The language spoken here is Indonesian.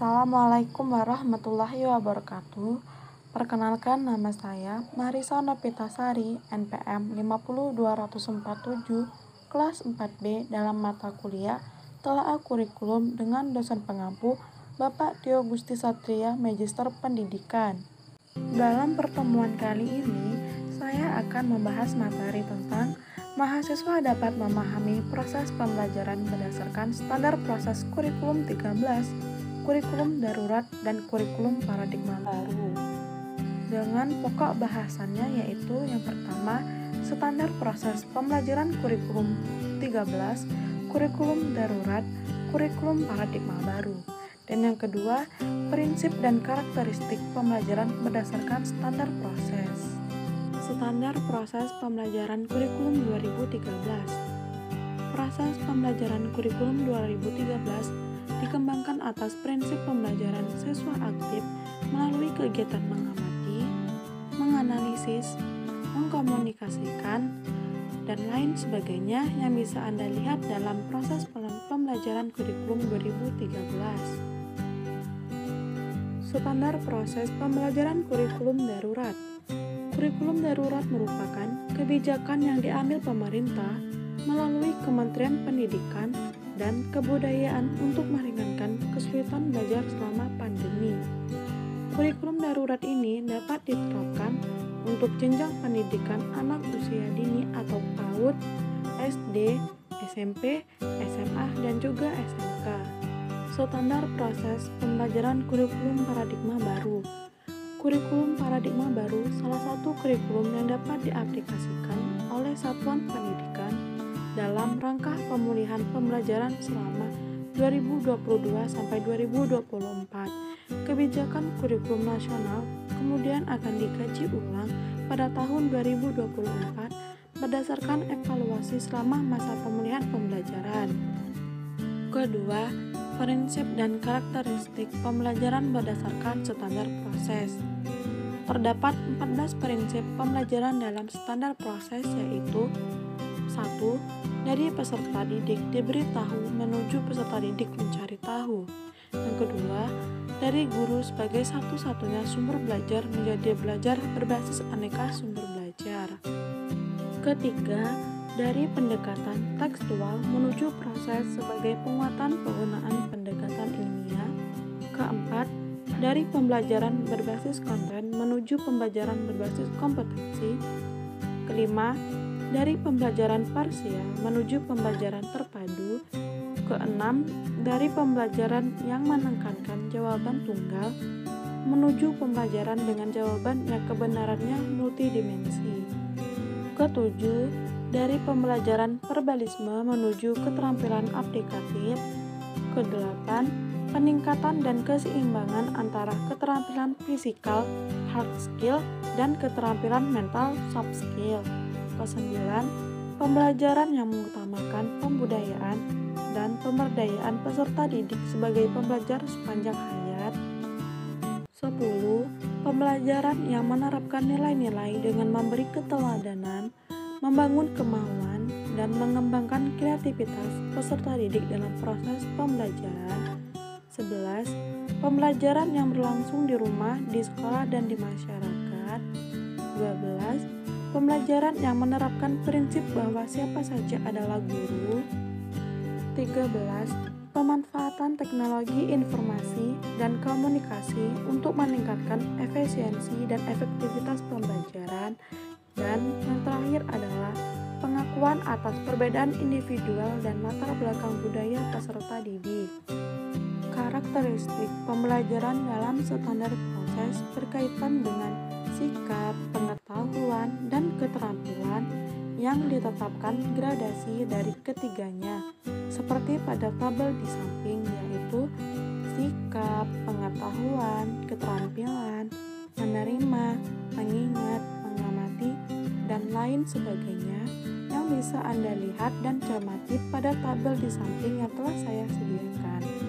Assalamualaikum warahmatullahi wabarakatuh. Perkenalkan, nama saya Marisa Novitasari, NPM 50247, kelas 4B dalam mata kuliah Telaah Kurikulum dengan dosen pengampu Bapak Tio Gusti Satria, Magister Pendidikan. Dalam pertemuan kali ini, saya akan membahas materi tentang mahasiswa dapat memahami proses pembelajaran berdasarkan standar proses kurikulum 13, kurikulum darurat, dan kurikulum paradigma baru. Dengan pokok bahasannya yaitu yang pertama, standar proses pembelajaran kurikulum 13, kurikulum darurat, kurikulum paradigma baru. Dan yang kedua, prinsip dan karakteristik pembelajaran berdasarkan standar proses. Standar proses pembelajaran kurikulum 2013. Proses pembelajaran kurikulum 2013 dikembangkan atas prinsip pembelajaran siswa aktif melalui kegiatan mengamati, menganalisis, mengkomunikasikan, dan lain sebagainya yang bisa Anda lihat dalam proses pembelajaran kurikulum 2013. Standar proses pembelajaran kurikulum darurat. Kurikulum darurat merupakan kebijakan yang diambil pemerintah melalui Kementerian Pendidikan dan Kebudayaan untuk meringankan kesulitan belajar selama pandemi. Kurikulum darurat ini dapat diterapkan untuk jenjang pendidikan anak usia dini atau PAUD, SD, SMP, SMA, dan juga SMK. Standar proses pembelajaran kurikulum paradigma baru. Kurikulum paradigma baru salah satu kurikulum yang dapat diaplikasikan oleh satuan pendidikan dalam rangka pemulihan pembelajaran selama 2022 sampai 2024. Kebijakan kurikulum nasional kemudian akan dikaji ulang pada tahun 2024 berdasarkan evaluasi selama masa pemulihan pembelajaran. Kedua, prinsip dan karakteristik pembelajaran berdasarkan standar proses. Terdapat 14 prinsip pembelajaran dalam standar proses yaitu 1. Dari peserta didik diberi tahu menuju peserta didik mencari tahu. Yang kedua, dari guru sebagai satu-satunya sumber belajar menjadi belajar berbasis aneka sumber belajar. Ketiga, dari pendekatan tekstual menuju proses sebagai penguatan penggunaan pendekatan ilmiah. Keempat, dari pembelajaran berbasis konten menuju pembelajaran berbasis kompetensi. Kelima, dari pembelajaran parsial menuju pembelajaran terpadu. Keenam, dari pembelajaran yang menekankan jawaban tunggal menuju pembelajaran dengan jawaban yang kebenarannya multidimensi. Ketujuh, dari pembelajaran verbalisme menuju keterampilan aplikatif. Kedelapan, peningkatan dan keseimbangan antara keterampilan fisikal hard skill dan keterampilan mental soft skill. Kesembilan, pembelajaran yang mengutamakan pembudayaan dan pemberdayaan peserta didik sebagai pembelajar sepanjang hayat. 10. Pembelajaran yang menerapkan nilai-nilai dengan memberi keteladanan, membangun kemauan, dan mengembangkan kreativitas peserta didik dalam proses pembelajaran. 11. Pembelajaran yang berlangsung di rumah, di sekolah, dan di masyarakat. 12. Pembelajaran yang menerapkan prinsip bahwa siapa saja adalah guru. 13. Pemanfaatan teknologi informasi dan komunikasi untuk meningkatkan efisiensi dan efektivitas pembelajaran. Dan yang terakhir adalah pengakuan atas perbedaan individual dan latar belakang budaya peserta didik. Karakteristik pembelajaran dalam standar proses berkaitan dengan sikap, pengetahuan, dan keterampilan yang ditetapkan gradasi dari ketiganya, seperti pada tabel di samping, yaitu sikap, pengetahuan, keterampilan, menerima, mengingat, mengamati, dan lain sebagainya yang bisa Anda lihat dan cermati pada tabel di samping yang telah saya sediakan.